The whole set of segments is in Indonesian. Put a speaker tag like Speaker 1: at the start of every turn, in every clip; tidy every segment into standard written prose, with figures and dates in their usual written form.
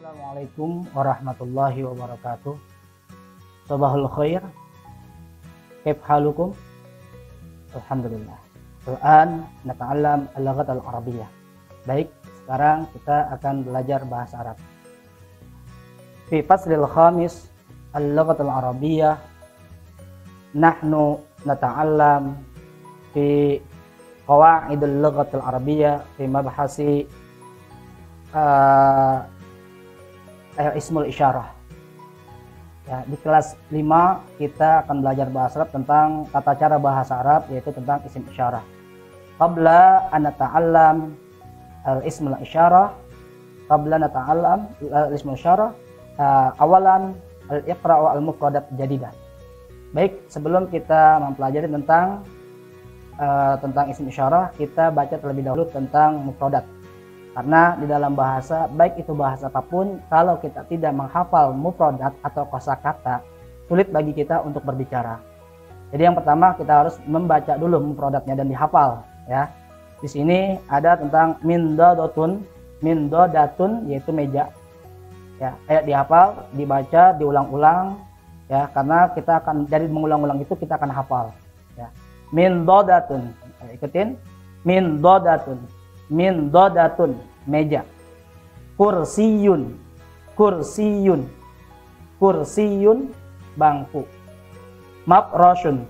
Speaker 1: Assalamualaikum warahmatullahi wabarakatuh. Sabahul khair. Kaif halukum? Alhamdulillah. Al-an nata'allam al-lughat al-arabiyyah. Baik, sekarang kita akan belajar bahasa Arab. Fi faslil khamis al-lughat al-arabiyyah nahnu nata'allam fi qawaidul lughat al-arabiyyah fi mabhasi ismul isyarah. Ya, di kelas 5 kita akan belajar bahasa Arab tentang tata cara bahasa Arab, yaitu tentang isim isyarah. Qabla an nata'allam al-ismul isyarah, al-ismul isyarah, awalan al-iqra wa al-mufradat jadidah. Baik, sebelum kita mempelajari tentang isim isyarah, kita baca terlebih dahulu tentang mufradat. Karena di dalam bahasa, baik itu bahasa apapun, kalau kita tidak menghafal mufradat atau kosakata, sulit bagi kita untuk berbicara. Jadi yang pertama kita harus membaca dulu mufradatnya dan dihafal. Ya, di sini ada tentang mindodatun, yaitu meja. Ya, ayo dihafal, dibaca, diulang-ulang. Ya, karena kita akan dari mengulang-ulang itu kita akan hafal. Ya, mindodatun, ikutin, mindodatun, meja. Kursiyun, bangku. Mafroshun,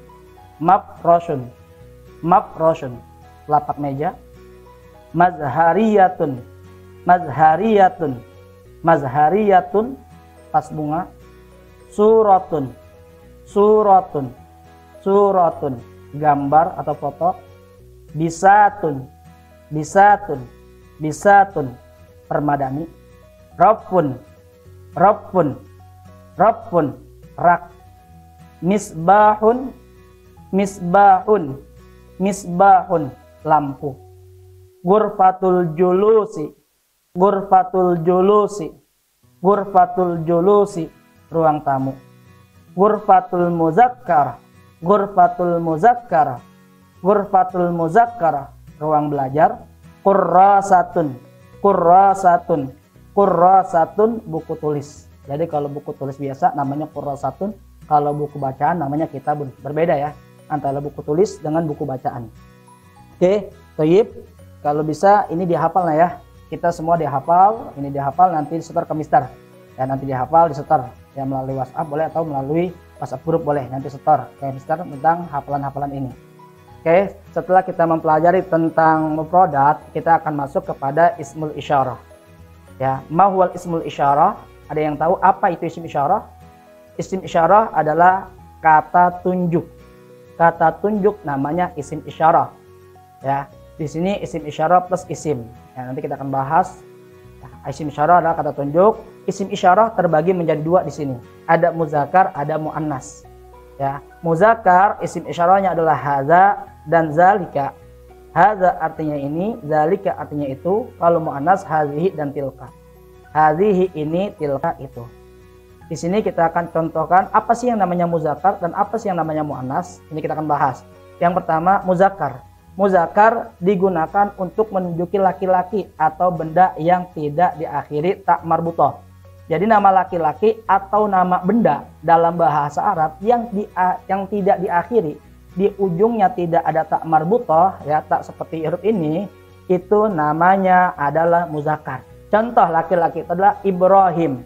Speaker 1: lapak meja. Mazhariyatun, tas bunga. Suratun, gambar atau foto. Bisatun, permadani. Rafun, rak. Misbahun, lampu. Ghurfatul julusi, ruang tamu. Ghurfatul muzakkara, ruang belajar. Kurrasatun, buku tulis. Jadi kalau buku tulis biasa namanya kurrasatun, kalau buku bacaan namanya kitabun. Berbeda ya antara buku tulis dengan buku bacaan. Oke, thayyib. Kalau bisa ini dihafal lah ya. Kita semua dihafal, ini dihafal, nanti disetor ke mister. Ya, nanti dihafal, disetor ya melalui WhatsApp boleh atau melalui WhatsApp grup boleh. Nanti setor ke mister tentang hafalan-hafalan ini. Oke, setelah kita mempelajari tentang mufradat, kita akan masuk kepada ismul isyarah. Ya, ma huwal ismul isyarah? Ada yang tahu apa itu isim isyarah? Isim isyarah adalah kata tunjuk. Kata tunjuk namanya isim isyarah. Ya, di sini isim isyarah plus isim. Ya, nanti kita akan bahas. Ya, isim isyarah adalah kata tunjuk. Isim isyarah terbagi menjadi dua di sini. Ada muzakkar, ada muannas. Ya, muzakkar isim isyarahnya adalah hadza dan zalika. Hadza artinya ini, zalika artinya itu. Kalau muannas hazihi dan tilka. Hazihi ini, tilka itu. Di sini kita akan contohkan apa sih yang namanya muzakkar dan apa sih yang namanya muannas. Ini kita akan bahas. Yang pertama muzakkar. Muzakkar digunakan untuk menunjuki laki-laki atau benda yang tidak diakhiri ta marbutah. Jadi nama laki-laki atau nama benda dalam bahasa Arab yang tidak diakhiri, di ujungnya tidak ada tak marbutah, ya tak seperti huruf ini, itu namanya adalah muzakkar. Contoh laki-laki itu adalah Ibrahim.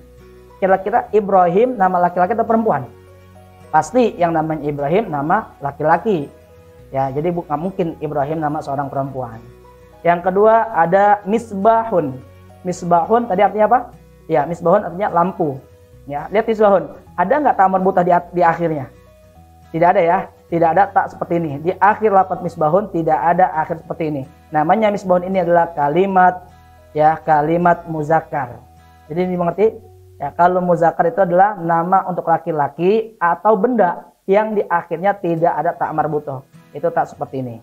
Speaker 1: Kira-kira Ibrahim nama laki-laki atau perempuan? Pasti yang namanya Ibrahim nama laki-laki. Ya, jadi bukan mungkin Ibrahim nama seorang perempuan. Yang kedua ada misbahun. Misbahun tadi artinya apa? Ya, misbahun artinya lampu. Ya, lihat misbahun. Ada nggak tak marbutah di akhirnya? Tidak ada ya. Tidak ada tak seperti ini. Di akhir lafaz misbahun tidak ada akhir seperti ini. Namanya misbahun ini adalah kalimat muzakkar. Jadi dimengerti? Ya, kalau muzakkar itu adalah nama untuk laki-laki atau benda yang di akhirnya tidak ada tak marbutah. Itu tak seperti ini.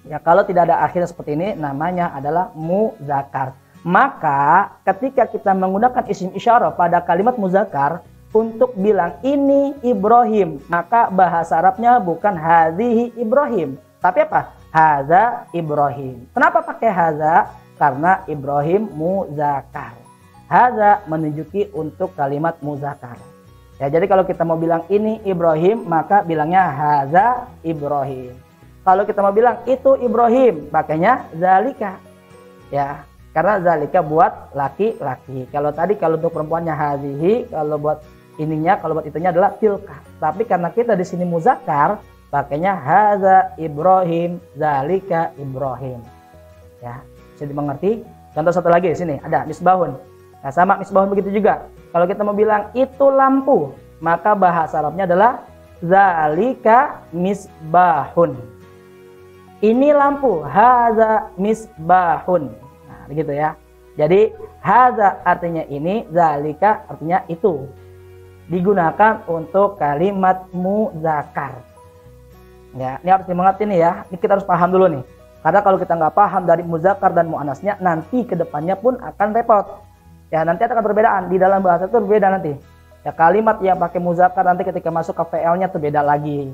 Speaker 1: Ya, kalau tidak ada akhirnya seperti ini namanya adalah muzakkar. Maka ketika kita menggunakan isim isyarah pada kalimat muzakkar untuk bilang ini Ibrahim, maka bahasa Arabnya bukan hadhihi Ibrahim, tapi apa? Hadza Ibrahim. Kenapa pakai hadza? Karena Ibrahim muzakkar. Hadza menunjuki untuk kalimat muzakkar. Ya, jadi kalau kita mau bilang ini Ibrahim, maka bilangnya hadza Ibrahim. Kalau kita mau bilang itu Ibrahim, pakainya zalika. Ya, karena zalika buat laki-laki. Kalau tadi kalau untuk perempuannya hazihi, kalau buat ininya, kalau buat itunya adalah tilka. Tapi karena kita di sini muzakkar, pakainya hadza Ibrahim, zalika Ibrahim. Ya, bisa dimengerti? Contoh satu lagi di sini ada misbahun. Nah, sama misbahun begitu juga. Kalau kita mau bilang itu lampu, maka bahasa Arabnya adalah zalika misbahun. Ini lampu, hadza misbahun. Nah, begitu ya. Jadi hadza artinya ini, zalika artinya itu. Digunakan untuk kalimat muzakkar. Ya, ini harus dimengerti nih ya. Ini kita harus paham dulu nih. Karena kalau kita nggak paham dari muzakkar dan muannasnya, nanti kedepannya pun akan repot. Ya, nanti akan perbedaan di dalam bahasa itu berbeda nanti. Ya, kalimat yang pakai muzakkar nanti ketika masuk ke VL-nya itu beda lagi.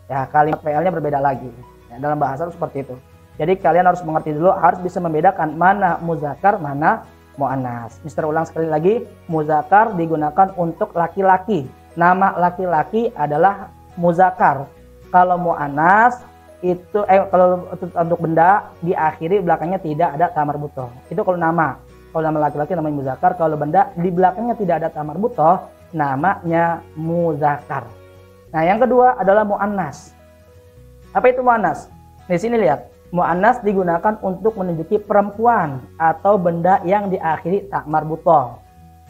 Speaker 1: Ya, kalimat VL-nya berbeda lagi. Ya, dalam bahasa itu seperti itu. Jadi kalian harus mengerti dulu, harus bisa membedakan mana muzakkar, mana muannas. Mister ulang sekali lagi, muzakkar digunakan untuk laki-laki. Nama laki-laki adalah muzakkar. Kalau muannas itu kalau untuk benda diakhiri belakangnya tidak ada ta marbuthah. Itu kalau nama. Kalau nama laki-laki namanya muzakkar, kalau benda di belakangnya tidak ada ta marbuthah, namanya muzakkar. Nah, yang kedua adalah muannas. Apa itu muannas? Di sini lihat, muannas digunakan untuk menunjuki perempuan atau benda yang diakhiri ta marbuthah.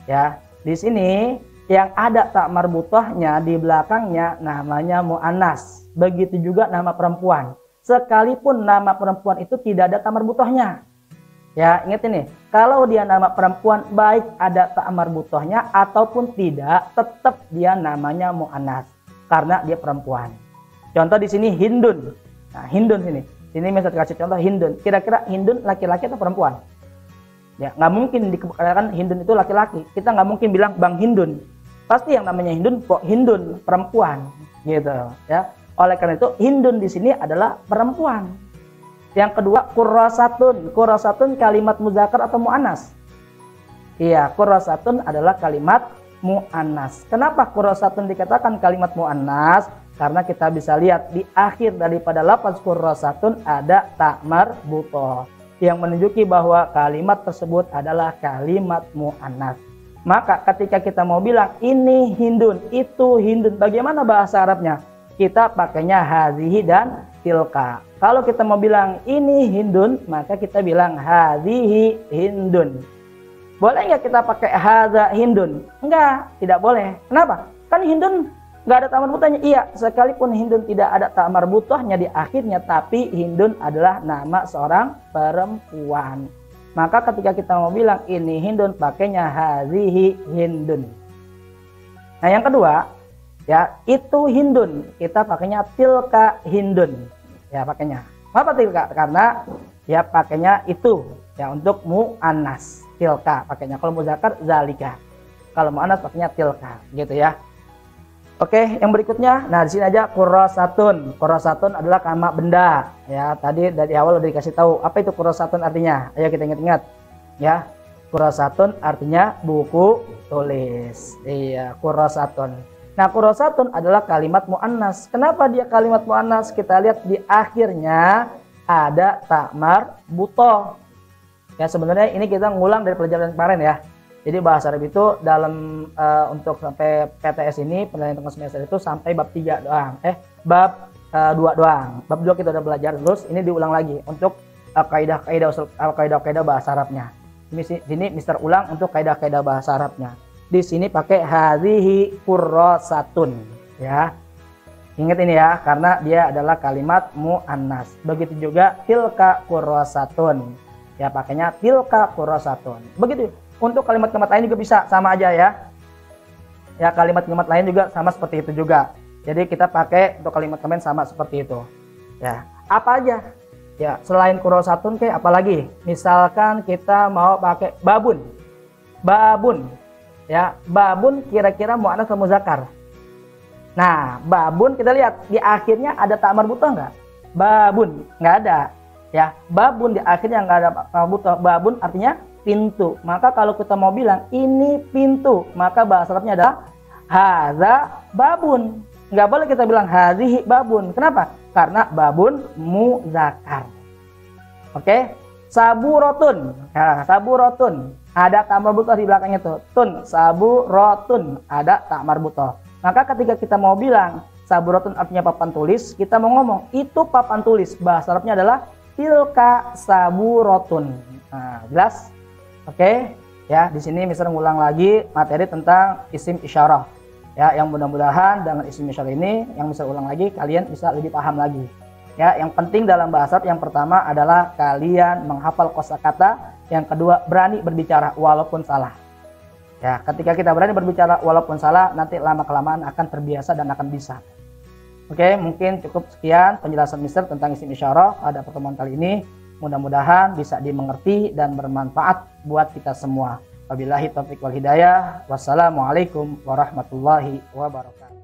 Speaker 1: Ya, di sini yang ada ta marbuthahnya di belakangnya namanya muannas. Begitu juga nama perempuan. Sekalipun nama perempuan itu tidak ada ta marbuthahnya. Ya, ingat ini. Kalau dia nama perempuan, baik ada ta marbuthahnya ataupun tidak, tetap dia namanya muannas karena dia perempuan. Contoh di sini Hindun. Nah, Hindun sini. Sini misalnya kasih contoh Hindun. Kira-kira Hindun laki-laki atau perempuan? Ya, nggak mungkin dikatakan Hindun itu laki-laki. Kita nggak mungkin bilang Bang Hindun. Pasti yang namanya Hindun, Hindun perempuan, gitu. Ya. Oleh karena itu Hindun di sini adalah perempuan. Yang kedua kurrasatun. Kurrasatun kalimat muzakkar atau muannas? Iya, kurrasatun adalah kalimat muannas. Kenapa kurrasatun dikatakan kalimat muannas? Karena kita bisa lihat di akhir daripada lafaz kurrasatun ada ta marbuthah yang menunjuki bahwa kalimat tersebut adalah kalimat muannas. Maka ketika kita mau bilang ini Hindun, itu Hindun, bagaimana bahasa Arabnya? Kita pakainya hazihi dan tilka. Kalau kita mau bilang ini Hindun, maka kita bilang hazihi Hindun. Boleh nggak kita pakai hadza Hindun? Enggak, tidak boleh. Kenapa? Kan Hindun nggak ada ta marbuthahnya. Iya, sekalipun Hindun tidak ada ta marbuthahnya di akhirnya, tapi Hindun adalah nama seorang perempuan. Maka ketika kita mau bilang ini Hindun, pakainya hazihi Hindun. Nah, yang kedua, ya itu Hindun, kita pakainya tilka Hindun. Ya, pakainya. Apa tilka? Karena ya pakainya itu ya untuk muannas. Tilka pakainya. Kalau muzakkar zalika. Kalau muannas pakainya tilka, gitu ya. Oke, yang berikutnya, nah di sini aja kurrasatun. Kurrasatun adalah nama benda. Ya, tadi dari awal udah dikasih tahu apa itu kurrasatun artinya. Ayo kita ingat-ingat. Ya, kurrasatun artinya buku tulis. Iya, kurrasatun. Nah, kurrasatun adalah kalimat muannas. Kenapa dia kalimat muannas? Kita lihat di akhirnya ada ta marbuthah. Ya, sebenarnya ini kita ngulang dari pelajaran kemarin ya. Jadi bahasa Arab itu dalam untuk sampai PTS ini penilaian tengah semester itu sampai bab 3 doang. Bab 2 doang. Bab 2 kita udah belajar, terus ini diulang lagi untuk kaidah-kaidah bahasa Arabnya. Sini Mister ulang untuk kaidah-kaidah bahasa Arabnya. Di sini pakai hazihi kurrasatun ya. Ingat ini ya, karena dia adalah kalimat muannas. Begitu juga tilka kurrasatun. Ya, pakainya tilka kurrasatun. Begitu. Untuk kalimat-kalimat lain juga bisa sama aja ya. Ya, kalimat-kalimat lain juga sama seperti itu juga. Jadi kita pakai untuk kalimat-kalimat sama seperti itu. Ya, apa aja? Ya, selain kurrasatun kayak apa lagi? Misalkan kita mau pakai babun. Babun. Ya, babun kira-kira muannas atau muzakkar? Nah, babun kita lihat di akhirnya ada ta marbuthah enggak? Babun, enggak ada. Ya, babun di akhirnya enggak ada ta marbuthah. Babun artinya pintu. Maka kalau kita mau bilang ini pintu, maka bahasa Arabnya adalah hadza babun. Nggak boleh kita bilang hadhihi babun. Kenapa? Karena babun muzakkar. Oke? Saburotun. Nah, saburotun. Ada tak marbutoh di belakangnya tuh. Tun, saburotun. Ada tak marbutoh. Maka ketika kita mau bilang saburotun artinya papan tulis, kita mau ngomong itu papan tulis. Bahasa Arabnya adalah tilka saburotun. Nah, jelas? Oke? Ya, di sini misalnya ngulang lagi materi tentang isim isyarah. Ya, yang mudah-mudahan dengan isim isyarah ini yang bisa ulang lagi kalian bisa lebih paham lagi. Ya, yang penting dalam bahasa Arab yang pertama adalah kalian menghafal kosakata, yang kedua berani berbicara walaupun salah. Ya, ketika kita berani berbicara walaupun salah, nanti lama-kelamaan akan terbiasa dan akan bisa. Oke, mungkin cukup sekian penjelasan Mister tentang isim isyarah pada pertemuan kali ini. Mudah-mudahan bisa dimengerti dan bermanfaat buat kita semua. Wabillahi taufiq wal hidayah. Wassalamualaikum warahmatullahi wabarakatuh.